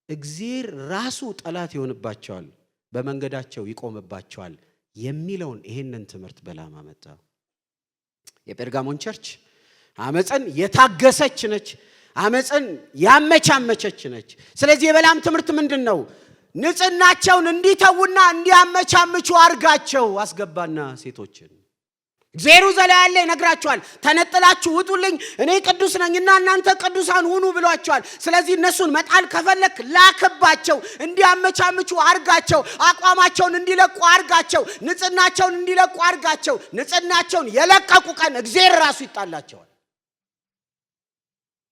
እግዚአብሔር ራሱ ጠላት ይሆንባቸዋል፣ በመንገዳቸው ይቆምባቸዋል የሚለውን ይሄንን ትምህርት በላም አመጣ። የጴርጋሞን ቸርች አመጽን የታገሰች ነች። አመጽን ያመቻመቸች ነች። ስለዚህ የበላም ትምህርት ምንድነው? ንጽህናቸውን እንዲተውና እንዲያመቻምቹ አርጋቸው አስገባና ሴቶችን እግዚአብሔር ዘላለ ይነግራቸዋል። ተነጥላችሁ ውጡልኝ፣ እኔ ቅዱስ ነኝና እናንተ ቅዱሳን ሁኑ ብሏቸዋል። ስለዚህ እነሱን መጣል ከፈለክ ላከባቸው፣ እንዲያመቻምቹ አርጋቸው፣ አቋማቸውን እንዲለቁ አርጋቸው፣ ንጽህናቸውን እንዲለቁ አርጋቸው። ንጽህናቸውን የለቀቁ ቀን እግዚአብሔር ራሱ ይጣላቸዋል።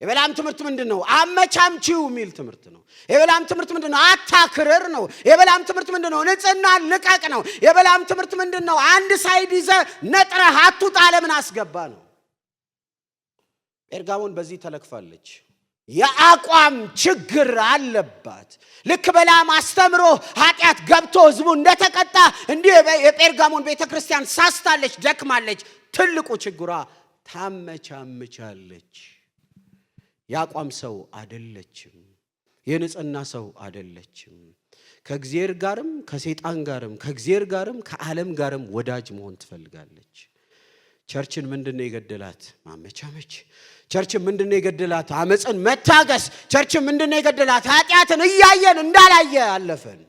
የበላም ትምህርት ምንድነው? አመቻምቺው የሚል ትምህርት ነው። የበላም ትምህርት ምንድነው? አታክርር ነው። የበላም ትምህርት ምንድነው? ንጽህና ልቀቅ ነው። የበላም ትምህርት ምንድነው? አንድ ሳይድ ይዘ ነጥረህ አትውጣ፣ ለምን አስገባ ነው። ጴርጋሞን በዚህ ተለክፋለች። የአቋም ችግር አለባት። ልክ በላም አስተምሮ ኃጢአት ገብቶ ህዝቡ እንደተቀጣ እንዲህ የጴርጋሞን ቤተክርስቲያን ሳስታለች፣ ደክማለች። ትልቁ ችግሯ ታመቻምቻለች። ያቋም ሰው አይደለችም። የንጽህና ሰው አይደለችም። ከእግዚአብሔር ጋርም ከሰይጣን ጋርም ከእግዚአብሔር ጋርም ከዓለም ጋርም ወዳጅ መሆን ትፈልጋለች። ቸርችን ምንድነው የገደላት? ማመቻመች። ቸርችን ምንድነው የገደላት? አመጽን መታገስ። ቸርችን ምንድነው የገደላት? ኃጢአትን እያየን እንዳላየ አለፈን።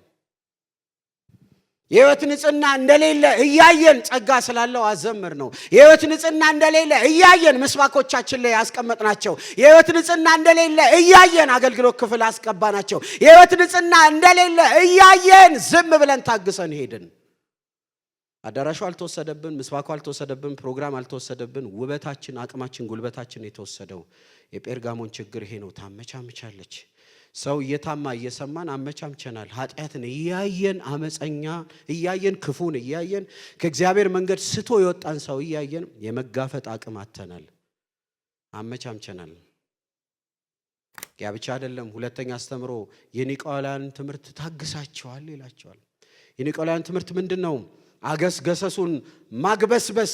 የህይወት ንጽህና እንደሌለ እያየን ጸጋ ስላለው አዘምር ነው። የህይወት ንጽህና እንደሌለ እያየን ምስባኮቻችን ላይ ያስቀመጥናቸው፣ የህይወት ንጽህና እንደሌለ እያየን አገልግሎት ክፍል አስቀባናቸው፣ የህይወት ንጽህና እንደሌለ እያየን ዝም ብለን ታግሰን ሄድን። አዳራሹ አልተወሰደብን፣ ምስባኩ አልተወሰደብን፣ ፕሮግራም አልተወሰደብን። ውበታችን፣ አቅማችን፣ ጉልበታችን የተወሰደው የጴርጋሞን ችግር ይሄ ነው። ታመቻምቻለች። ሰው እየታማ እየሰማን አመቻምቸናል። ኃጢአትን እያየን፣ አመፀኛ እያየን፣ ክፉን እያየን፣ ከእግዚአብሔር መንገድ ስቶ የወጣን ሰው እያየን የመጋፈጥ አቅም አተናል፣ አመቻምቸናል። ያ ብቻ አይደለም። ሁለተኛ አስተምሮ የኒቆላውያን ትምህርት ታግሳቸዋል ይላቸዋል። የኒቆላውያን ትምህርት ምንድነው? አገስገሰሱን ማግበስበስ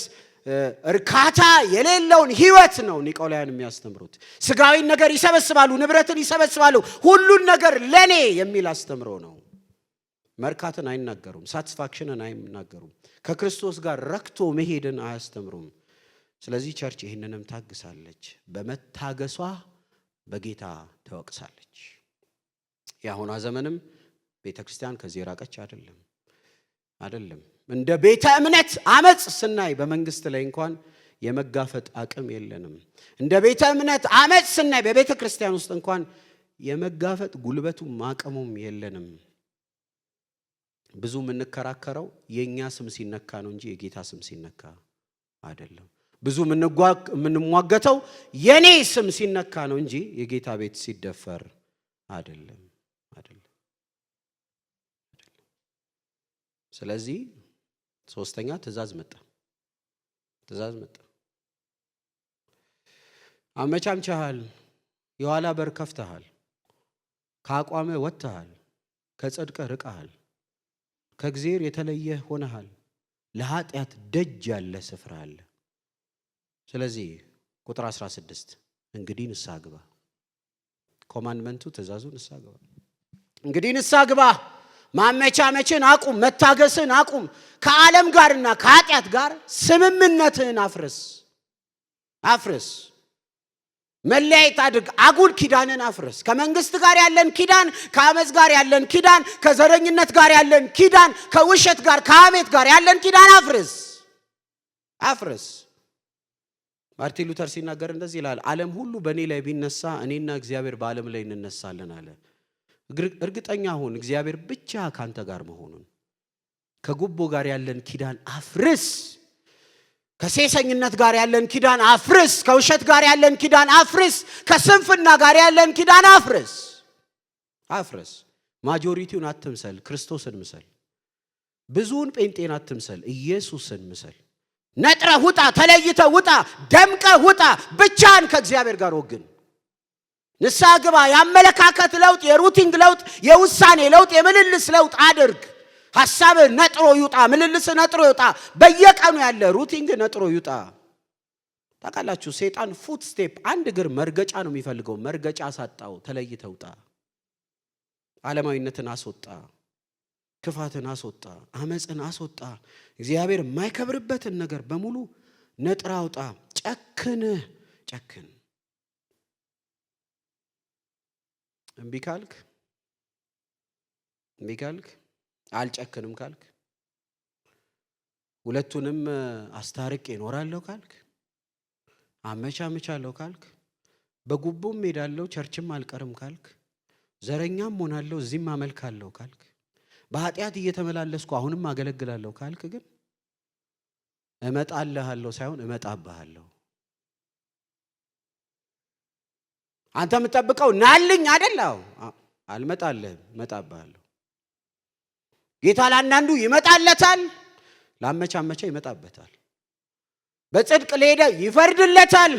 እርካታ የሌለውን ህይወት ነው ኒቆላውያን የሚያስተምሩት። ስጋዊን ነገር ይሰበስባሉ፣ ንብረትን ይሰበስባሉ፣ ሁሉን ነገር ለኔ የሚል አስተምሮ ነው። መርካትን አይናገሩም፣ ሳቲስፋክሽንን አይናገሩም፣ ከክርስቶስ ጋር ረክቶ መሄድን አያስተምሩም። ስለዚህ ቸርች ይህንንም ታግሳለች፣ በመታገሷ በጌታ ተወቅሳለች። የአሁኗ ዘመንም ቤተክርስቲያን ከዚህ ራቀች አይደለም። እንደ ቤተ እምነት አመጽ ስናይ በመንግስት ላይ እንኳን የመጋፈጥ አቅም የለንም። እንደ ቤተ እምነት አመጽ ስናይ በቤተ ክርስቲያን ውስጥ እንኳን የመጋፈጥ ጉልበቱም አቅሙም የለንም። ብዙ የምንከራከረው የኛ ስም ሲነካ ነው እንጂ የጌታ ስም ሲነካ አይደለም። ብዙ የምንሟገተው የኔ ስም ሲነካ ነው እንጂ የጌታ ቤት ሲደፈር አይደለም። ስለዚህ ሶስተኛ ትእዛዝ መጣ። አመቻምቻሃል፣ የኋላ በር ከፍተሃል፣ ከአቋመ ወጥተሃል፣ ከጽድቅ ርቀሃል፣ ከእግዚአብሔር የተለየ ሆነሃል፣ ለኃጢአት ደጅ ያለ ስፍራ አለ። ስለዚህ ቁጥር 16 እንግዲህ ንስሐ ግባ። ኮማንድመንቱ ትእዛዙ ንስሐ ግባ። እንግዲህ ንስሐ ግባ። ማመቻመችን አቁም፣ መታገስን አቁም። ከዓለም ጋርና ከኃጢአት ጋር ስምምነትህን አፍርስ። መለያየት አድርግ። አጉል ኪዳንን አፍርስ። ከመንግስት ጋር ያለን ኪዳን፣ ከአመፅ ጋር ያለን ኪዳን፣ ከዘረኝነት ጋር ያለን ኪዳን፣ ከውሸት ጋር ከሐሜት ጋር ያለን ኪዳን አፍርስ። ማርቲን ሉተር ሲናገር እንደዚህ ይላል፣ ዓለም ሁሉ በእኔ ላይ ቢነሳ እኔና እግዚአብሔር በዓለም ላይ እንነሳለን አለ። እርግጠኛ ሁን እግዚአብሔር ብቻ ካንተ ጋር መሆኑን። ከጉቦ ጋር ያለን ኪዳን አፍርስ። ከሴሰኝነት ጋር ያለን ኪዳን አፍርስ። ከውሸት ጋር ያለን ኪዳን አፍርስ። ከስንፍና ጋር ያለን ኪዳን አፍርስ። ማጆሪቲውን አትምሰል፣ ክርስቶስን ምሰል። ብዙውን ጴንጤን አትምሰል፣ ኢየሱስን ምሰል። ነጥረህ ውጣ፣ ተለይተህ ውጣ፣ ደምቀህ ውጣ። ብቻን ከእግዚአብሔር ጋር ወግን። ንስሐ ግባ። የአመለካከት ለውጥ፣ የሩቲንግ ለውጥ፣ የውሳኔ ለውጥ፣ የምልልስ ለውጥ አድርግ። ሐሳብ ነጥሮ ይውጣ፣ ምልልስ ነጥሮ ይውጣ። በየቀኑ ያለ ሩቲንግ ነጥሮ ይውጣ። ታውቃላችሁ ሰይጣን ፉት ስቴፕ አንድ እግር መርገጫ ነው የሚፈልገው። መርገጫ አሳጣው። ተለይተህ ውጣ። ዓለማዊነትን አስወጣ፣ ክፋትን አስወጣ፣ አመፅን አስወጣ። እግዚአብሔር የማይከብርበትን ነገር በሙሉ ነጥራ አውጣ። ጨክን። እምቢ ካልክ አልጨክንም ካልክ፣ ሁለቱንም አስታርቄ እኖራለሁ ካልክ፣ አመቻምቻለሁ ካልክ፣ በጉቦም ሄዳለሁ ቸርችም አልቀርም ካልክ፣ ዘረኛም ሆናለሁ እዚህም አመልካለሁ ካልክ፣ በኃጢአት እየተመላለስኩ አሁንም አገለግላለሁ ካልክ ግን እመጣልሃለሁ ሳይሆን እመጣብሃለሁ። አንተ የምትጠብቀው ናልኝ አይደለም። አልመጣልህም፣ እመጣብሃለሁ። ጌታ ለአንዳንዱ ይመጣለታል፣ ላመቻመቻ ይመጣበታል። በጽድቅ ለሄደ ይፈርድለታል፣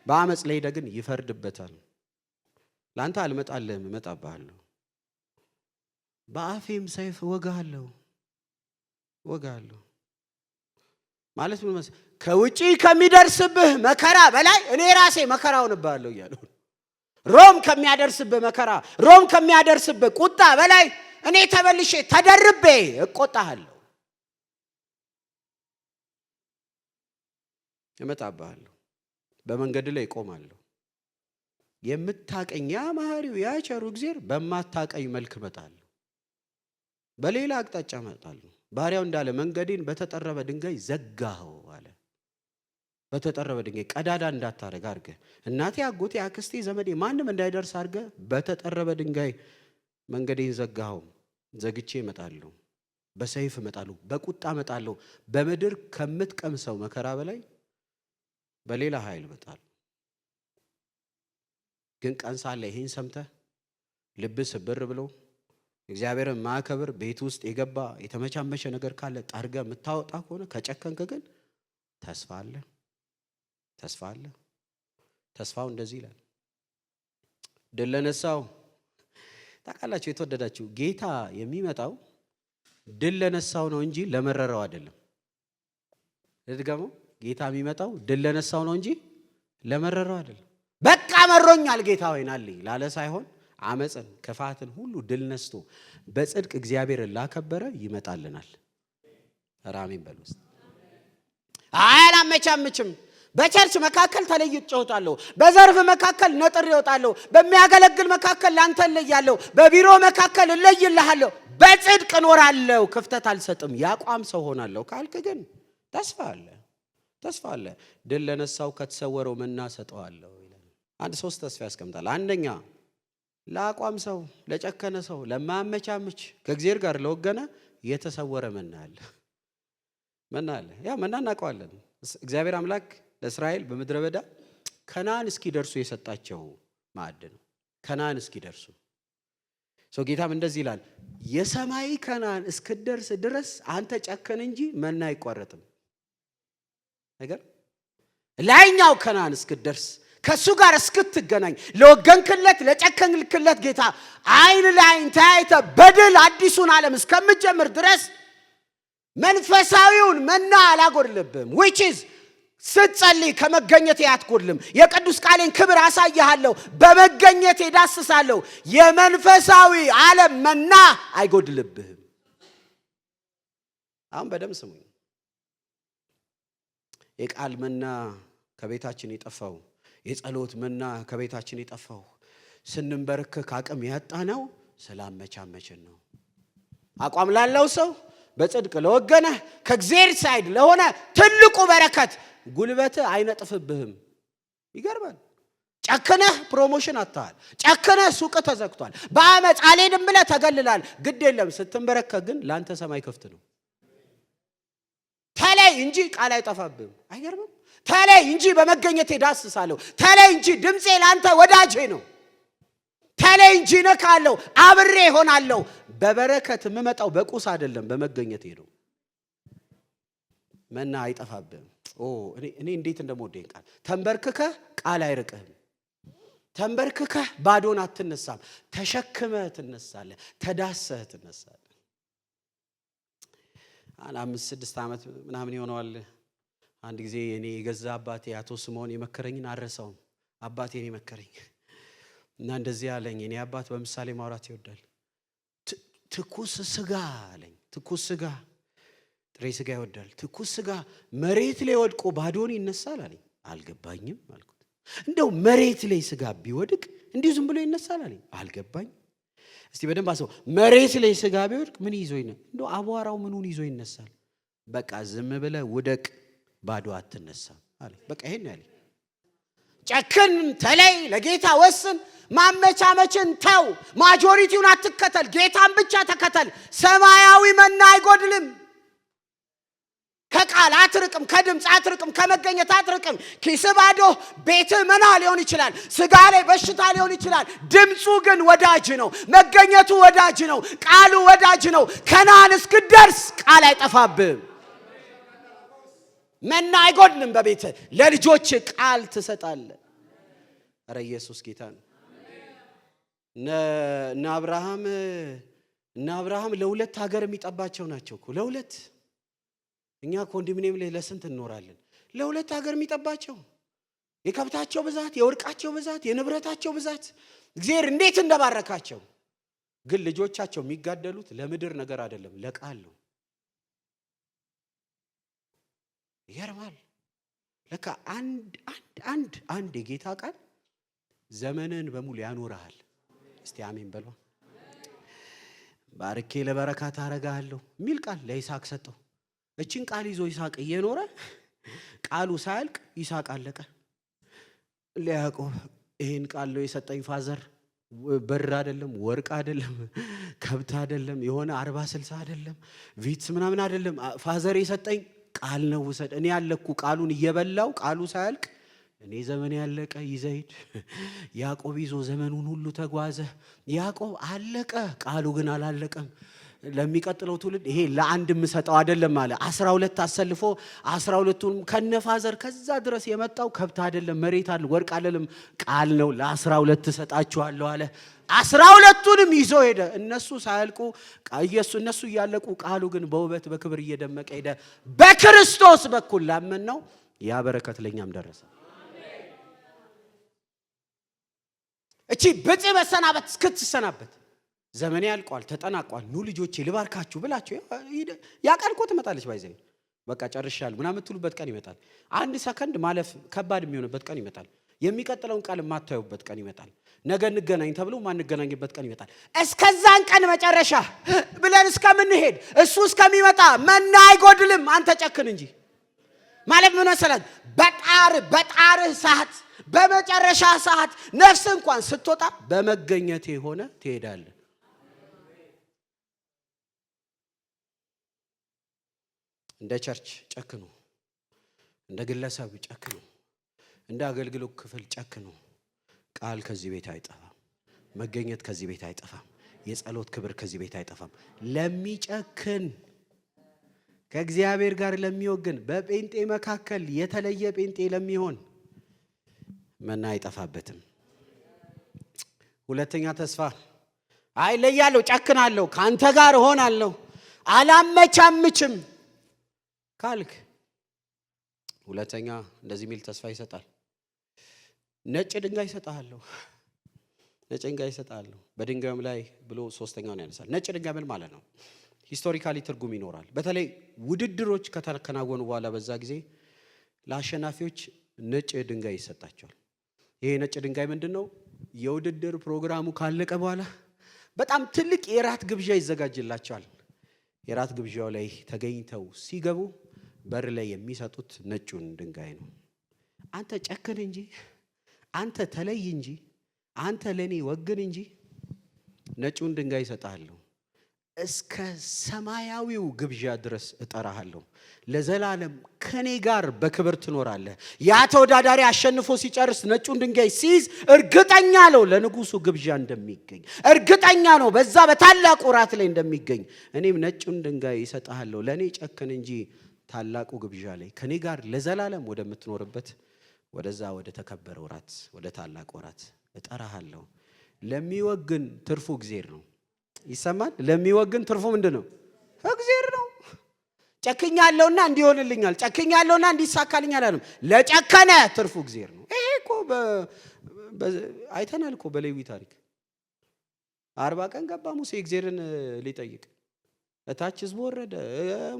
በአመፅ ለሄደ ግን ይፈርድበታል። ለአንተ አልመጣልህም፣ እመጣብሃለሁ። በአፌም ሰይፍ እወጋለሁ ማለት ምን መሰለህ? ከውጪ ከሚደርስብህ መከራ በላይ እኔ ራሴ መከራ ሆንብሃለሁ እያለ ሮም ከሚያደርስብህ መከራ፣ ሮም ከሚያደርስብህ ቁጣ በላይ እኔ ተበልሼ ተደርቤ እቆጣሃለሁ፣ እመጣብሃለሁ፣ በመንገድ ላይ እቆማለሁ። የምታቀኝ ያ መሐሪው ያ ቸሩ እግዚአብሔር በማታቀኝ መልክ እመጣለሁ። በሌላ አቅጣጫ እመጣለሁ። ባሪያው እንዳለ መንገዴን በተጠረበ ድንጋይ ዘጋኸው አለ። በተጠረበ ድንጋይ ቀዳዳ እንዳታረግ አድርገህ እናቴ፣ አጎቴ፣ አክስቴ፣ ዘመዴ ማንም እንዳይደርስ አድርገህ በተጠረበ ድንጋይ መንገዴን ዘጋኸው። ዘግቼ እመጣለሁ፣ በሰይፍ እመጣለሁ፣ በቁጣ እመጣለሁ። በምድር ከምትቀምሰው መከራ በላይ በሌላ ኃይል እመጣለሁ። ግን ቀን ሳለ ይሄን ሰምተህ ልብህ ስብር ብሎ እግዚአብሔርን ማከብር ቤት ውስጥ የገባ የተመቻመቸ ነገር ካለ ጠርገህ የምታወጣ ከሆነ ከጨከንክ ግን ተስፋ አለ። ተስፋ አለ። ተስፋው እንደዚህ ይላል። ድል ለነሳው ታውቃላችሁ የተወደዳችሁ ጌታ የሚመጣው ድል ለነሳው ነው እንጂ ለመረረው አይደለም። ልድገመው። ጌታ የሚመጣው ድል ለነሳው ነው እንጂ ለመረረው አይደለም። በቃ መሮኛል ጌታ ሆይ ናልኝ ላለ ሳይሆን አመፅን፣ ክፋትን ሁሉ ድል ነስቶ በጽድቅ እግዚአብሔርን ላከበረ ይመጣልናል። አሜን በሉ። አላመቻምችም። በቸርች መካከል ተለይቼ እወጣለሁ። በዘርፍ መካከል ነጥሬ እወጣለሁ። በሚያገለግል መካከል ላንተ እለያለሁ። በቢሮ መካከል እለይልሃለሁ። በጽድቅ እኖራለሁ፣ ክፍተት አልሰጥም፣ ያቋም ሰው ሆናለሁ ካልክ ግን ተስፋ አለ። ተስፋ አለ። ድል ለነሳው ከተሰወረው መና ሰጠዋለሁ ይላል። አንድ ሶስት ተስፋ ያስቀምጣል። አንደኛ ለአቋም ሰው፣ ለጨከነ ሰው፣ ለማመቻምች ከእግዚአብሔር ጋር ለወገነ የተሰወረ መና አለ። መና አለ። ያ መና እናውቀዋለን። እግዚአብሔር አምላክ ለእስራኤል በምድረ በዳ ከነዓን እስኪደርሱ የሰጣቸው ማዕድ ነው። ከነዓን እስኪደርሱ ሰው ጌታም እንደዚህ ይላል፣ የሰማይ ከነዓን እስክደርስ ድረስ አንተ ጨከን እንጂ መና አይቋረጥም። ነገር ላይኛው ከነዓን እስክደርስ ከሱ ጋር እስክትገናኝ ለወገንክለት ለጨከንክለት ጌታ አይን ለአይን ተያይተ በድል አዲሱን ዓለም እስከምትጀምር ድረስ መንፈሳዊውን መና አላጎድልብህም። which is ስትጸልይ ከመገኘቴ አትጎድልም። የቅዱስ ቃሌን ክብር አሳያለሁ፣ በመገኘቴ ዳስሳለሁ። የመንፈሳዊ ዓለም መና አይጎድልብህም። አሁን በደም ስሙኝ። የቃል መና ከቤታችን የጠፋው፣ የጸሎት መና ከቤታችን የጠፋው ስንንበረከክ አቅም ያጣነው ስላመቻመችን ነው። አቋም ላለው ሰው በጽድቅ ለወገነ ከእግዚአብሔር ሳይድ ለሆነ ትልቁ በረከት ጉልበት አይነጥፍብህም። ይገርማል። ጨክነህ ፕሮሞሽን አጥተሃል። ጨክነህ ሱቅ ተዘግቷል። በአመፅ አልሄድም ብለህ ተገልላል። ግድ የለም ስትንበረከክ ግን ላንተ ሰማይ ክፍት ነው። ተለይ እንጂ ቃል አይጠፋብህም። አይገርምም? ተለይ እንጂ በመገኘቴ ዳስሳለሁ። ተለይ እንጂ ድምጼ ላንተ ወዳጄ ነው። ተለይ እንጂ ነካለሁ፣ አብሬ ሆናለሁ። በበረከት የምመጣው በቁስ አይደለም፣ በመገኘቴ ነው። መና አይጠፋብህም። እኔ እንዴት እንደምወደኝ ቃል ተንበርክከህ ቃል አይርቅህም። ተንበርክከህ ባዶን አትነሳም። ተሸክመህ ትነሳለህ፣ ተዳሰህ ትነሳለህ። 5-6 ዓመት ምናምን ይሆነዋል። አንድ ጊዜ እኔ የገዛ አባቴ አቶ ስምዖን የመከረኝን አረሳውም። አባቴ ነው የመከረኝ እና እንደዚህ አለኝ። እኔ አባት በምሳሌ ማውራት ይወዳል። ትኩስ ስጋ አለኝ። ትኩስ ስጋ፣ ጥሬ ስጋ ይወዳል። ትኩስ ስጋ መሬት ላይ ወድቆ ባዶን ይነሳል አለኝ። አልገባኝም አልኩት። እንደው መሬት ላይ ስጋ ቢወድቅ እንዲሁ ዝም ብሎ ይነሳል አለኝ። አልገባኝም። እስቲ በደንብ አስበው። መሬት ላይ ስጋ ቢወድቅ ምን ይዞ እንደው አቧራው ምኑን ይዞ ይነሳል? በቃ ዝም ብለህ ውደቅ፣ ባዶ አትነሳም አለ። በቃ ይሄን ያለ ጨክን፣ ተለይ፣ ለጌታ ወስን፣ ማመቻመችን ተው፣ ማጆሪቲውን አትከተል፣ ጌታን ብቻ ተከተል። ሰማያዊ መና አይጎድልም። ከቃል አትርቅም፣ ከድምፅ አትርቅም፣ ከመገኘት አትርቅም። ኪስ ባዶ፣ ቤት መና ሊሆን ይችላል፣ ስጋ ላይ በሽታ ሊሆን ይችላል። ድምፁ ግን ወዳጅ ነው፣ መገኘቱ ወዳጅ ነው፣ ቃሉ ወዳጅ ነው። ከነዓን እስክደርስ ቃል አይጠፋብህም። መና አይጎድልም። በቤት ለልጆች ቃል ትሰጣለህ። ኧረ ኢየሱስ ጌታ ነው። እነ አብርሃም ለሁለት ሀገር የሚጠባቸው ናቸው እኮ ለሁለት። እኛ ኮንዶሚኒየም ላይ ለስንት እንኖራለን? ለሁለት ሀገር የሚጠባቸው የከብታቸው ብዛት፣ የወርቃቸው ብዛት፣ የንብረታቸው ብዛት እግዚአብሔር እንዴት እንደባረካቸው። ግን ልጆቻቸው የሚጋደሉት ለምድር ነገር አይደለም፣ ለቃል ነው። ይገርማል። ለካ አንድ የጌታ ቃል ዘመንን በሙሉ ያኖርሃል። እስቲ አሜን በሉ። ባርኬ ለበረካት አረጋለሁ የሚል ቃል ለይስሐቅ ሰጠው። እቺን ቃል ይዞ ይስሐቅ እየኖረ ቃሉ ሳያልቅ ይስሐቅ አለቀ። ለያዕቆብ ይሄን ቃል ነው የሰጠኝ ፋዘር፣ ብር አይደለም፣ ወርቅ አይደለም፣ ከብት አይደለም፣ የሆነ 40-60 አይደለም፣ ቪትስ ምናምን አይደለም። ፋዘር የሰጠኝ ቃል ነው ውሰድ። እኔ ያለኩ ቃሉን እየበላው ቃሉ ሳያልቅ እኔ ዘመን ያለቀ ይዘይድ። ያዕቆብ ይዞ ዘመኑን ሁሉ ተጓዘ። ያዕቆብ አለቀ፣ ቃሉ ግን አላለቀም። ለሚቀጥለው ትውልድ ይሄ ለአንድ የምሰጠው አይደለም አለ። 12 አሰልፎ 12ቱን ከነፋዘር ከዛ ድረስ የመጣው ከብት አይደለም፣ መሬት አይደለም፣ ወርቅ አይደለም፣ ቃል ነው። ለ12 እሰጣችኋለሁ አለ። 12ቱንም ይዞ ሄደ። እነሱ ሳያልቁ እነሱ እያለቁ ቃሉ ግን በውበት በክብር እየደመቀ ሄደ። በክርስቶስ በኩል ላመን ነው ያ በረከት ለኛም ደረሰ። እቺ ብጤ መሰናበት እስክትሰናበት ዘመኔ ያልቋል፣ ተጠናቋል፣ ኑ ልጆቼ ልባርካችሁ ብላችሁ ያ ቀን እኮ ትመጣለች። ባይዘኝ በቃ ጨርሻለሁ ምናምን የምትሉበት ቀን ይመጣል። አንድ ሰከንድ ማለፍ ከባድ የሚሆንበት ቀን ይመጣል። የሚቀጥለውን ቃል የማታዩበት ቀን ይመጣል። ነገ እንገናኝ ተብሎ ማንገናኝበት ቀን ይመጣል። እስከዛን ቀን መጨረሻ ብለን እስከምንሄድ እሱ እስከሚመጣ መና አይጎድልም። አንተ ጨክን እንጂ ማለት ምን መሰለህ፣ በጣርህ ሰዓት በመጨረሻ ሰዓት ነፍስ እንኳን ስትወጣ በመገኘት ሆነ ትሄዳለህ። እንደ ቸርች ጨክኑ፣ እንደ ግለሰብ ጨክኑ፣ እንደ አገልግሎት ክፍል ጨክኑ። ቃል ከዚህ ቤት አይጠፋም። መገኘት ከዚህ ቤት አይጠፋም። የጸሎት ክብር ከዚህ ቤት አይጠፋም። ለሚጨክን ከእግዚአብሔር ጋር ለሚወግን በጴንጤ መካከል የተለየ ጴንጤ ለሚሆን መና አይጠፋበትም። ሁለተኛ ተስፋ ለያለሁ፣ ጨክናለሁ፣ ካንተ ጋር ሆናለሁ፣ አላመቻምችም ካልክ ሁለተኛ እንደዚህ ሚል ተስፋ ይሰጣል። ነጭ ድንጋይ ይሰጣለሁ፣ ነጭ ድንጋይ ይሰጣለሁ በድንጋዩም ላይ ብሎ ሶስተኛውን ያነሳል። ነጭ ድንጋይ ምን ማለት ነው? ሂስቶሪካሊ ትርጉም ይኖራል። በተለይ ውድድሮች ከተከናወኑ በኋላ በዛ ጊዜ ለአሸናፊዎች ነጭ ድንጋይ ይሰጣቸዋል። ይሄ ነጭ ድንጋይ ምንድነው? የውድድር ፕሮግራሙ ካለቀ በኋላ በጣም ትልቅ የራት ግብዣ ይዘጋጅላቸዋል። የራት ግብዣው ላይ ተገኝተው ሲገቡ በር ላይ የሚሰጡት ነጩን ድንጋይ ነው። አንተ ጨክን እንጂ፣ አንተ ተለይ እንጂ፣ አንተ ለኔ ወግን እንጂ ነጩን ድንጋይ እሰጥሃለሁ። እስከ ሰማያዊው ግብዣ ድረስ እጠራሃለሁ። ለዘላለም ከኔ ጋር በክብር ትኖራለህ። ያ ተወዳዳሪ አሸንፎ ሲጨርስ ነጩን ድንጋይ ሲይዝ እርግጠኛ ነው ለንጉሱ ግብዣ እንደሚገኝ፣ እርግጠኛ ነው በዛ በታላቁ ራት ላይ እንደሚገኝ። እኔም ነጩን ድንጋይ እሰጥሃለሁ። ለኔ ጨክን እንጂ ታላቁ ግብዣ ላይ ከኔ ጋር ለዘላለም ወደምትኖርበት ወደዛ ወደ ተከበረው ራት ወደ ታላቁ ራት እጠራሃለሁ። ለሚወግን ትርፉ እግዚአብሔር ነው። ይሰማል? ለሚወግን ትርፉ ምንድነው? እግዚአብሔር ነው። ጨክኛለሁና እንዲሆንልኛል፣ ጨክኛለሁና እንዲሳካልኛል አይደለም። ለጨከነ ትርፉ እግዚአብሔር ነው። ይሄ እኮ አይተናል እኮ በሌዊ ታሪክ 40 ቀን ገባ ሙሴ እግዚአብሔርን ሊጠይቅ። እታች ህዝቡ ወረደ፣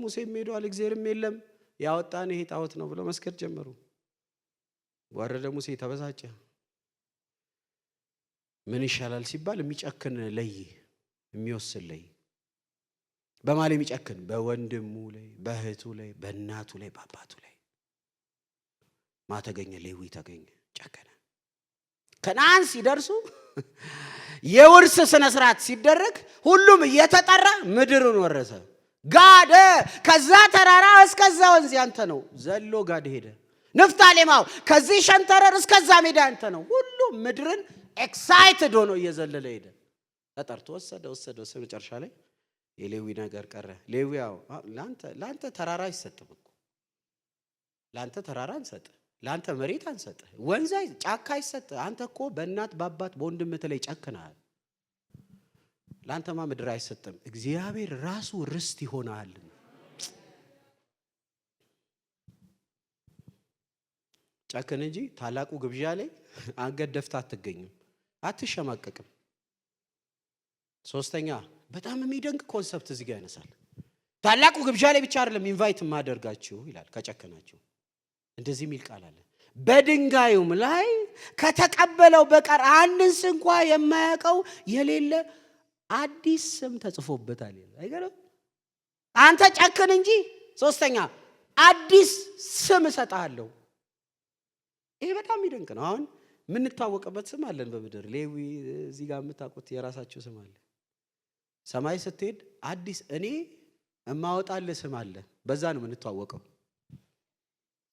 ሙሴም ሄዷል፣ እግዚአብሔርም የለም፣ ያወጣን ይሄ ጣዖት ነው ብለው መስከር ጀመሩ። ወረደ ሙሴ ተበሳጨ። ምን ይሻላል ሲባል የሚጨክን ለይ፣ የሚወስን ለይ። በማለ የሚጨክን በወንድሙ ላይ፣ በእህቱ ላይ፣ በእናቱ ላይ፣ በአባቱ ላይ ማተገኘ ሌዊ ተገኘ፣ ጨከነ። ከነዓን ሲደርሱ የውርስ ስነ ስርዓት ሲደረግ ሁሉም እየተጠራ ምድርን ወረሰ። ጋድ ከዛ ተራራ እስከዛ ወንዝ ያንተ ነው። ዘሎ ጋድ ሄደ። ንፍታሌማው ከዚህ ሸንተረር እስከዛ ሜዳ ያንተ ነው። ሁሉም ምድርን ኤክሳይትድ ሆኖ እየዘለለ ሄደ። ተጠርቶ ወሰደ። መጨረሻ ላይ የሌዊ ነገር ቀረ። ሌዊ ያው ላንተ ተራራ አይሰጥም እኮ፣ ላንተ ተራራ አንሰጥ፣ ላንተ መሬት አንሰጥ፣ ወንዝ ጫካ አይሰጥ። አንተ እኮ በእናት በአባት በወንድም ላይ ጨክነሃል። ላንተማ ምድር አይሰጥም። እግዚአብሔር ራሱ ርስት ይሆናል። ጨክን እንጂ ታላቁ ግብዣ ላይ አንገት ደፍታ አትገኝም፣ አትሸማቀቅም። ሶስተኛ በጣም የሚደንቅ ኮንሰፕት እዚህ ጋር ያነሳል። ታላቁ ግብዣ ላይ ብቻ አይደለም ኢንቫይት ማደርጋችሁ ይላል። ከጨከናችሁ እንደዚህ የሚል ቃል አለ። በድንጋዩም ላይ ከተቀበለው በቀር አንድስ እንኳን የማያውቀው የሌለ አዲስ ስም ተጽፎበታል ይላል። አይገርም? አንተ ጨክን እንጂ ሶስተኛ አዲስ ስም እሰጥሃለሁ። ይሄ በጣም ይደንቅ ነው። አሁን የምንታወቅበት ስም አለን በምድር ሌዊ፣ እዚህ ጋር የምታውቁት የራሳችሁ ስም አለ። ሰማይ ስትሄድ አዲስ እኔ እማወጣልህ ስም አለ። በዛ ነው የምንታወቀው።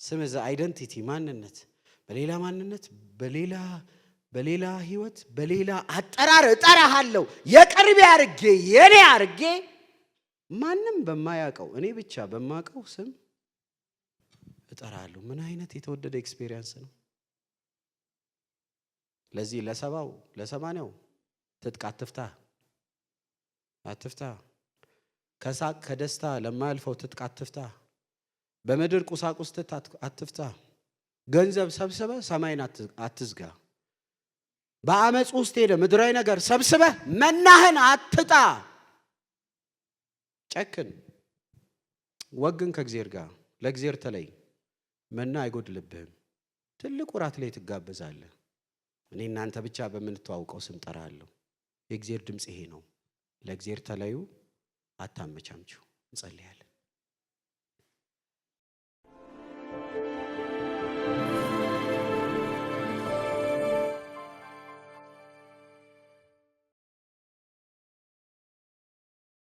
ስም ዘ አይደንቲቲ ማንነት፣ በሌላ ማንነት፣ በሌላ ህይወት፣ በሌላ አጠራር እጠራሃለሁ። የቅርቤ አርጌ የኔ አርጌ ማንም በማያውቀው እኔ ብቻ በማውቀው ስም እጠራሃለሁ። ምን አይነት የተወደደ ኤክስፒሪየንስ ነው! ለዚህ ለሰማንያው ትጥቅ አትፍታ። ከሳቅ ከደስታ ለማያልፈው ትጥቅ አትፍታ። በምድር ቁሳቁስ አትፍታ። ገንዘብ ሰብስበ ሰማይን አትዝጋ። በአመፅ ውስጥ ሄደ ምድራዊ ነገር ሰብስበ መናህን አትጣ። ጨክን፣ ወግን ከእግዚአብሔር ጋር ለእግዚአብሔር ተለይ። መና አይጎድልብህም። ትልቁ ራት ላይ ትጋበዛለህ። እኔ እናንተ ብቻ በምንተዋውቀው ስም ጠራለሁ። የእግዚአብሔር ድምፅ ይሄ ነው። ለእግዚአብሔር ተለዩ፣ አታመቻምቹ። እንጸልያለን።